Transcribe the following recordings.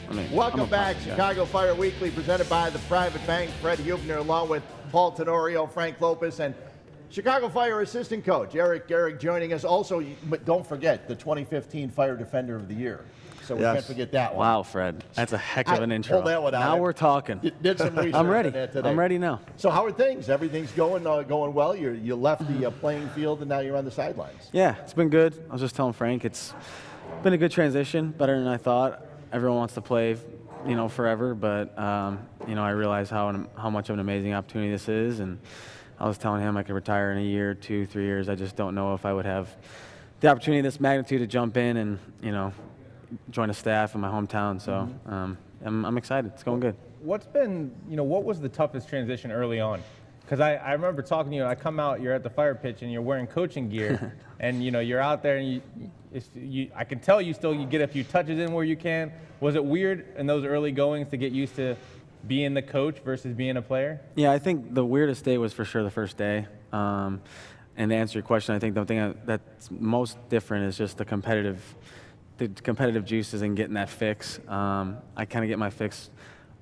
I mean, Welcome back. Chicago Fire Weekly, presented by the Private Bank. Fred Hubner, along with Paul Tenorio, Frank Lopez, and Chicago Fire assistant coach Eric Gehrig joining us. Also, but don't forget, the 2015 Fire Defender of the Year. So we can't forget that one. Wow, Fred. That's a heck of an intro. Pull that one out. Now we're talking. Did some research I'm ready. on that today. I'm ready now. So how are things? Everything's going well. You left the playing field, and now you're on the sidelines. Yeah, it's been good. I was just telling Frank, it's been a good transition, better than I thought. Everyone wants to play, forever, but I realize how much of an amazing opportunity this is, and I was telling him I could retire in a year, 2, 3 years. I just don't know if I would have the opportunity of this magnitude to jump in and join a staff in my hometown. So I'm excited. It's going good. What's been, what was the toughest transition early on? Because I remember talking to you, I come out, you're at the fire pitch, and you're wearing coaching gear, and you're out there, and I can tell you get a few touches in where you can. Was it weird in those early goings to get used to being the coach versus being a player? Yeah, I think the weirdest day was for sure the first day. And to answer your question, I think the thing that's most different is just the competitive juices and getting that fix. I kind of get my fix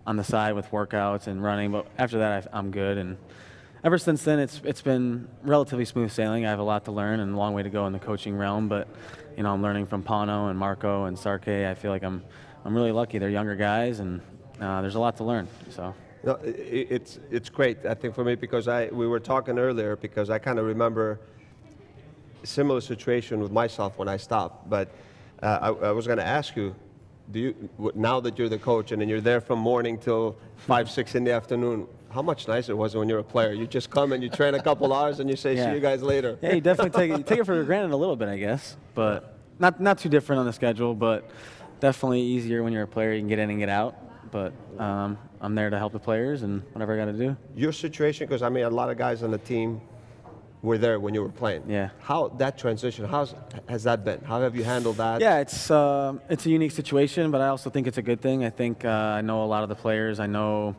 on the side with workouts and running, but after that I'm good. And ever since then, it's been relatively smooth sailing. I have a lot to learn and a long way to go in the coaching realm, but I'm learning from Pano and Marco and Sarke. I feel like I'm really lucky. They're younger guys, and there's a lot to learn. So. No, it's great, I think, for me, because we were talking earlier, because I kind of remember a similar situation with myself when I stopped. But I was going to ask you, now that you're the coach and then you're there from morning till 5, 6 in the afternoon, how much nicer was it when you're a player? You just come and you train a couple hours and you say, see you guys later. Yeah, you definitely take it for granted a little bit, I guess. But not too different on the schedule, but definitely easier when you're a player. You can get in and get out. But I'm there to help the players and whatever I got to do. Your situation, because, a lot of guys on the team were there when you were playing. Yeah. How that transition, how has that been? How have you handled that? Yeah, it's a unique situation, but I also think it's a good thing. I think I know a lot of the players. I know,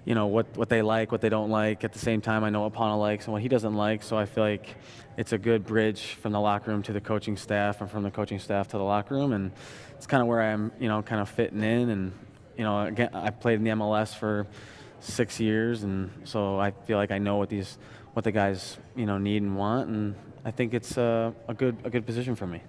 what they like, what they don't like. At the same time, I know what Pano likes and what he doesn't like. So I feel like it's a good bridge from the locker room to the coaching staff, and from the coaching staff to the locker room. And it's kind of where I'm, kind of fitting in. And again, I played in the MLS for 6 years, and so I feel like I know what the guys need and want, and I think it's a good position for me.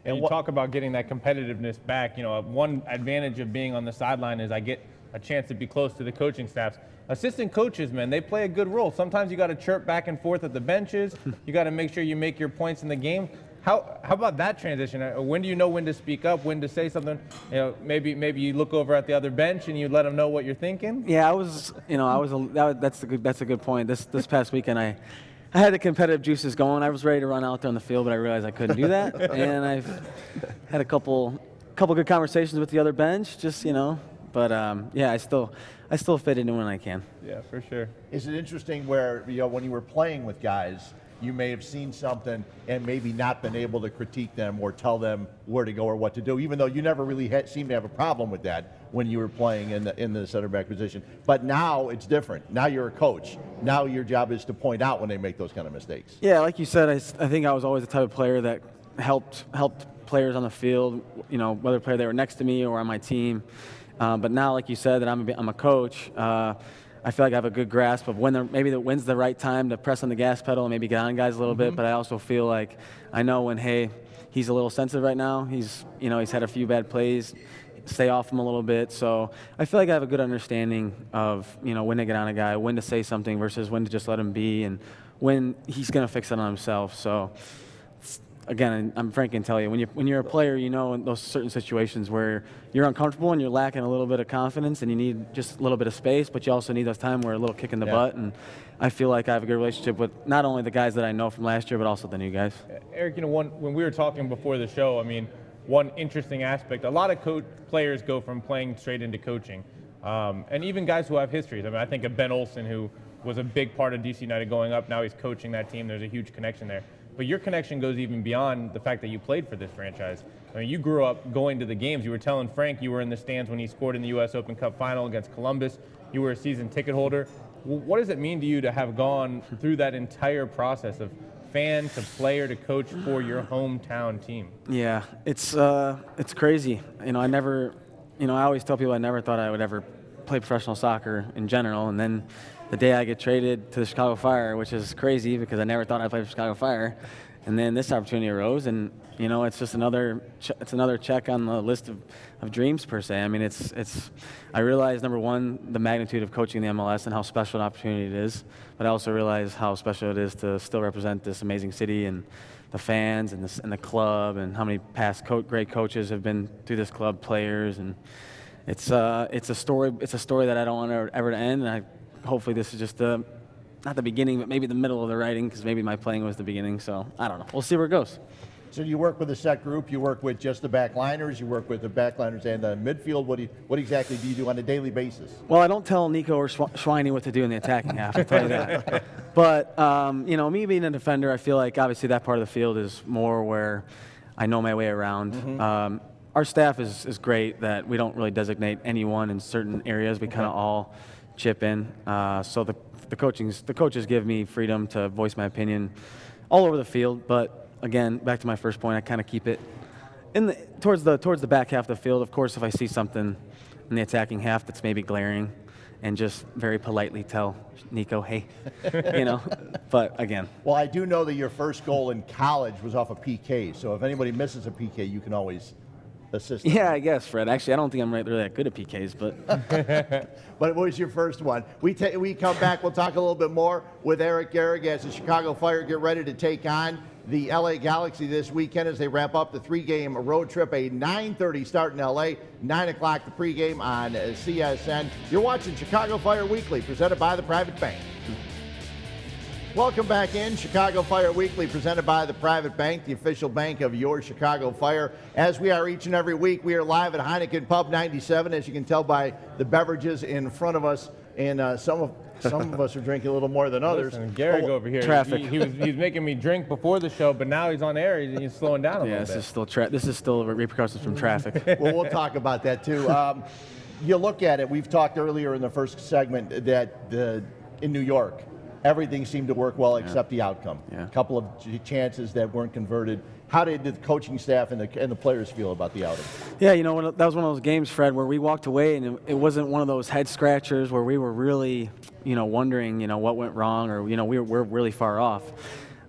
And you talk about getting that competitiveness back. One advantage of being on the sideline is I get a chance to be close to the coaching staffs. Assistant coaches, man, they play a good role. Sometimes you got to chirp back and forth at the benches. You got to make sure you make your points in the game. How about that transition? When do you know when to speak up, when to say something? Maybe you look over at the other bench and you let them know what you're thinking. Yeah, that's a good point. This past weekend, I had the competitive juices going. I was ready to run out there on the field, but I realized I couldn't do that. And I've had a couple good conversations with the other bench, But yeah, I still fit in when I can. Yeah, for sure. Is it interesting where when you were playing with guys, you may have seen something and maybe not been able to critique them or tell them where to go or what to do, even though you never really seemed to have a problem with that when you were playing in the center back position. But now it's different. Now you're a coach. Now your job is to point out when they make those kind of mistakes. Yeah, like you said, I think I was always the type of player that helped players on the field, whether player they were next to me or on my team. But now, like you said, that I'm a coach, I feel like I have a good grasp of when's the right time to press on the gas pedal and maybe get on guys a little bit. But I also feel like I know when, hey, he's a little sensitive right now. He's had a few bad plays. Stay off him a little bit. So I feel like I have a good understanding of when to get on a guy, when to say something versus when to just let him be, and when he's going to fix it on himself. So again, I'm frank and tell you, when you're a player, in those certain situations where you're uncomfortable and you're lacking a little bit of confidence and you need just a little bit of space, but you also need those time where a little kick in the butt. And I feel like I have a good relationship with not only the guys that I know from last year, but also the new guys. Eric, when we were talking before the show, one interesting aspect, a lot of players go from playing straight into coaching. And even guys who have histories. I think of Ben Olsen, who was a big part of DC United going up. Now he's coaching that team. There's a huge connection there. But your connection goes even beyond the fact that you played for this franchise. You grew up going to the games. You were telling Frank you were in the stands when he scored in the U.S. Open Cup final against Columbus. You were a season ticket holder. What does it mean to you to have gone through that entire process of fan to player to coach for your hometown team? Yeah, it's crazy. I never I always tell people I never thought I would ever play professional soccer in general, and then the day I get traded to the Chicago Fire, which is crazy because I never thought I'd play for Chicago Fire, and then this opportunity arose, and it's just another check on the list of dreams per se. I mean, I realize, number one, the magnitude of coaching the MLS and how special an opportunity it is, but I also realize how special it is to still represent this amazing city and the fans and the club, and how many past great coaches have been through this club, players, and it's a story that I don't want ever to end. And hopefully this is just not the beginning, but maybe the middle of the writing, because maybe my playing was the beginning. So I don't know. We'll see where it goes. So you work with a set group, you work with just the backliners, you work with the backliners and the midfield. What exactly do you do on a daily basis? Well, I don't tell Nico or Schweini what to do in the attacking half, I'll tell you that. But, me being a defender, I feel like obviously that part of the field is more where I know my way around. Mm-hmm. Our staff is great that we don't really designate anyone in certain areas. We kind of all chip in. So the coaches give me freedom to voice my opinion all over the field, but again, back to my first point, I kind of keep it towards the back half of the field. Of course, if I see something in the attacking half that's maybe glaring, and just very politely tell Nico, hey, But again. Well, I do know that your first goal in college was off a PK, so if anybody misses a PK, you can always assist them. Yeah, I guess, Fred. Actually, I don't think I'm really that good at PKs, but. But what was your first one? We come back, we'll talk a little bit more with Eric Gehrig as the Chicago Fire get ready to take on the LA Galaxy this weekend as they wrap up the 3-game road trip. A 9:30 start in LA, 9 o'clock the pregame on CSN. You're watching Chicago Fire Weekly, presented by the Private Bank. Welcome back in. Chicago Fire Weekly, presented by the Private Bank, the official bank of your Chicago Fire. As we are each and every week, we are live at Heineken Pub 97, as you can tell by the beverages in front of us. And some of us are drinking a little more than others. Listen, Gehrig over here, traffic. He was making me drink before the show, but now he's on air. He's slowing down a little bit. This is still repercussions from traffic. Well, we'll talk about that too. You look at it. We've talked earlier in the first segment that in New York, everything seemed to work well except the outcome. Yeah. A couple of chances that weren't converted. How did the coaching staff and the players feel about the outing? Yeah, that was one of those games, Fred, where we walked away and it wasn't one of those head scratchers where we were really, wondering, what went wrong, or, we're really far off.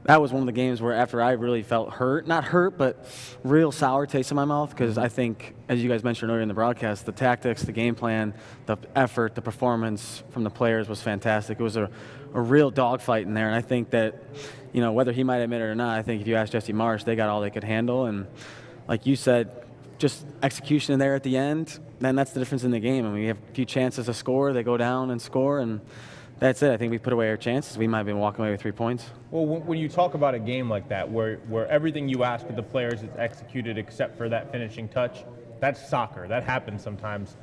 That was one of the games where after I really felt not hurt, but real sour taste in my mouth, because I think, as you guys mentioned earlier in the broadcast, the tactics, the game plan, the effort, the performance from the players was fantastic. It was a real dogfight in there, and I think that, whether he might admit it or not, I think if you ask Jesse Marsh, they got all they could handle, and like you said, just execution there at the end, then that's the difference in the game. I mean, we have a few chances to score, they go down and score, and that's it. I think we put away our chances. We might have been walking away with 3 points. Well, when you talk about a game like that, where everything you ask of the players is executed except for that finishing touch, that's soccer. That happens sometimes.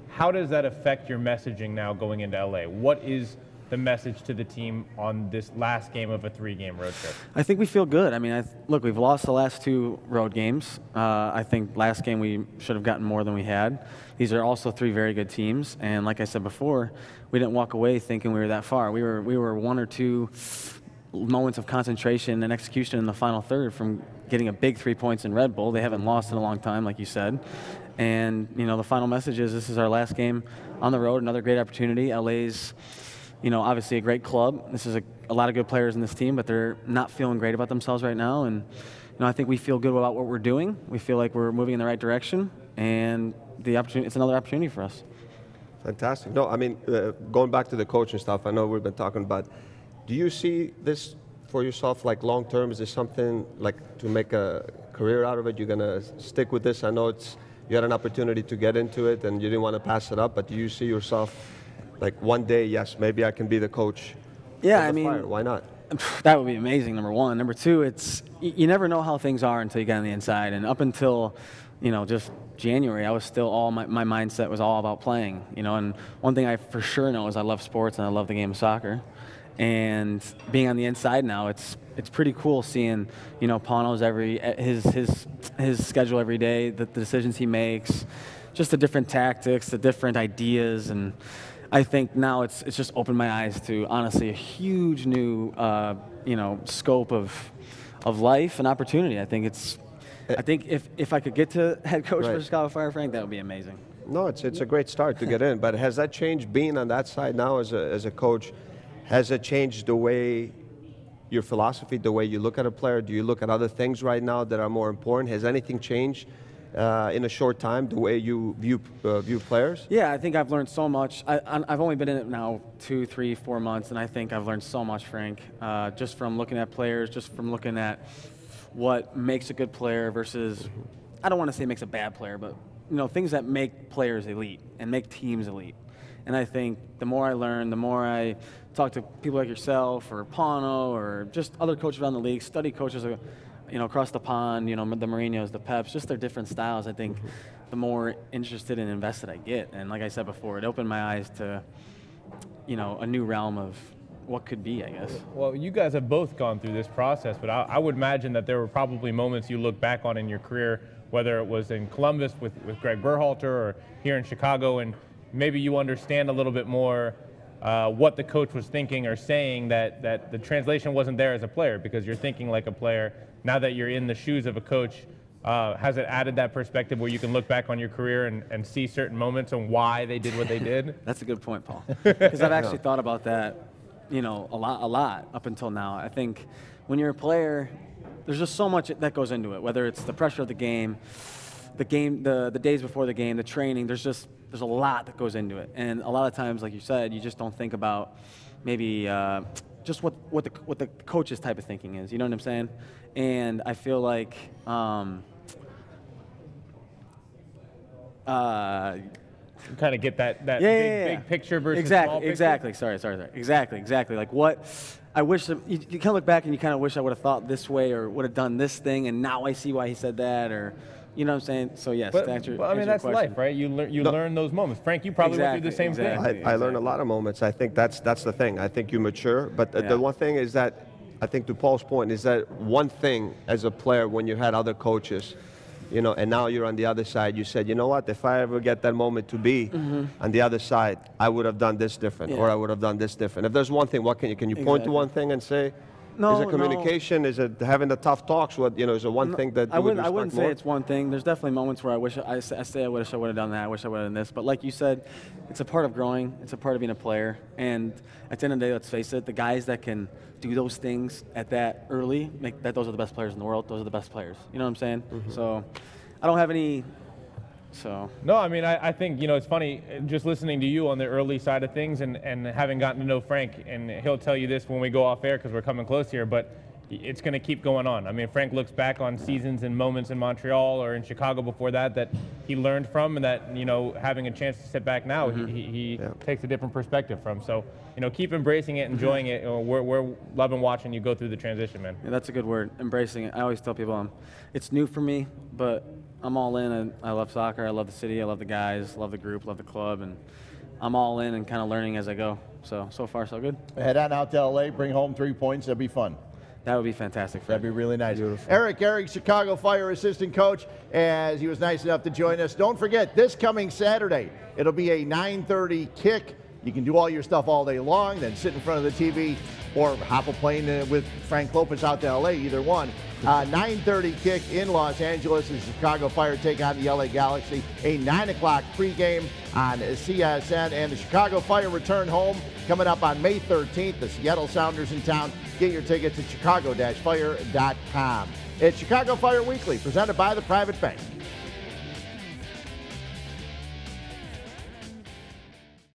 How does that affect your messaging now going into LA? What is the message to the team on this last game of a 3-game road trip? I think we feel good. I mean, look, we've lost the last 2 road games. I think last game we should have gotten more than we had. These are also 3 very good teams, and like I said before, we didn't walk away thinking we were that far. We were 1 or 2 moments of concentration and execution in the final third from getting a big 3 points in Red Bull. They haven't lost in a long time, like you said. And, the final message is this is our last game on the road, another great opportunity. LA's, obviously a great club. This is a lot of good players in this team, but they're not feeling great about themselves right now. And, I think we feel good about what we're doing. We feel like we're moving in the right direction, and it's another opportunity for us. Fantastic. No, I mean, going back to the coaching stuff, I know we've been talking about. Do you see this for yourself, like long term? Is this something like to make a career out of it? You're gonna stick with this? I know you had an opportunity to get into it and you didn't want to pass it up, but do you see yourself like one day, yes, maybe I can be the coach? Yeah, of the Fire? Why not? That would be amazing, number one. Number two, you never know how things are until you get on the inside. And up until, just January, I was still my mindset was all about playing, And one thing I for sure know is I love sports and I love the game of soccer. And being on the inside now, it's pretty cool seeing, Pano's his schedule every day, the decisions he makes, just the different tactics, the different ideas, and I think now it's just opened my eyes to honestly a huge new scope of life and opportunity. I think if I could get to head coach for Chicago Fire, Frank, that would be amazing. No, it's a great start to get in. But has that changed being on that side now as a coach? Has it changed the way your philosophy, the way you look at a player? Do you look at other things right now that are more important? Has anything changed in a short time, the way you view players? Yeah, I think I've learned so much. I've only been in it now 2, 3, 4 months, and I think I've learned so much, Frank, just from looking at players, just from looking at what makes a good player versus, I don't want to say makes a bad player, but things that make players elite and make teams elite. And I think the more I learn, the more I talk to people like yourself or Pano or just other coaches around the league, study coaches across the pond, the Mourinhos, the Peps, just their different styles, I think the more interested and invested I get. And like I said before, it opened my eyes to, a new realm of what could be, I guess. Well, you guys have both gone through this process, but I would imagine that there were probably moments you look back on in your career, whether it was in Columbus with Greg Berhalter or here in Chicago, and maybe you understand a little bit more what the coach was thinking or saying, that the translation wasn't there as a player because you're thinking like a player. Now that you're in the shoes of a coach, has it added that perspective where you can look back on your career and see certain moments and why they did what they did? That's a good point, Paul. Because I've actually thought about that, a lot up until now. I think when you're a player, there's just so much that goes into it, whether it's the pressure of the game, the days before the game, the training. There's a lot that goes into it. And a lot of times, like you said, you just don't think about maybe just what the coach's type of thinking is. You know what I'm saying? And I feel like You kind of get that big picture versus small picture? Exactly. Sorry. Exactly. Like what I wish you kind of look back and you kind of wish I would have thought this way or would have done this thing, and now I see why he said that, or you know what I'm saying? So yes, but, to answer, I mean, that's life, right? You learn those moments. Frank, you probably went through the same thing. I learned a lot of moments. I think that's the thing. I think you mature. But the one thing is that, I think to Paul's point, is that one thing as a player when you had other coaches, and now you're on the other side, you said, you know what, if I ever get that moment to be on the other side, I would have done this different, or I would have done this different. If there's one thing, what can you point to one thing and say, No, is it communication? No. Is it having the tough talks? What is it one thing that you would respect I wouldn't more? say it's one thing. There's definitely moments where I wish I wish I would have done that. I wish I would have done this. But like you said, it's a part of growing. It's a part of being a player. And at the end of the day, let's face it, the guys that can do those things at that early, those are the best players in the world. Those are the best players. You know what I'm saying? So I don't have any. So. No, I mean, I think, it's funny, just listening to you on the early side of things and having gotten to know Frank, and he'll tell you this when we go off air because we're coming close here, but it's going to keep going on. I mean, Frank looks back on seasons and moments in Montreal or in Chicago before that he learned from, and that, having a chance to sit back now, he takes a different perspective from. So, keep embracing it, enjoying it. We're loving watching you go through the transition, man. Yeah, that's a good word, embracing it. I always tell people it's new for me, but I'm all in, and I love soccer. I love the city. I love the guys. Love the group. Love the club, and I'm all in and kind of learning as I go. So far, so good. Head on out to LA. Bring home 3 points. That'd be fun. That would be fantastic. That'd be really nice. Beautiful. Eric Gehrig, Chicago Fire assistant coach, as he was nice enough to join us. Don't forget, this coming Saturday, it'll be a 9:30 kick. You can do all your stuff all day long, then sit in front of the TV or hop a plane with Frank Lopez out to LA, either one. 9:30 kick in Los Angeles as Chicago Fire take on the LA Galaxy. A 9 o'clock pregame on CSN, and the Chicago Fire return home coming up on May 13th. The Seattle Sounders in town. Get your tickets at chicago-fire.com. It's Chicago Fire Weekly, presented by the Private Bank.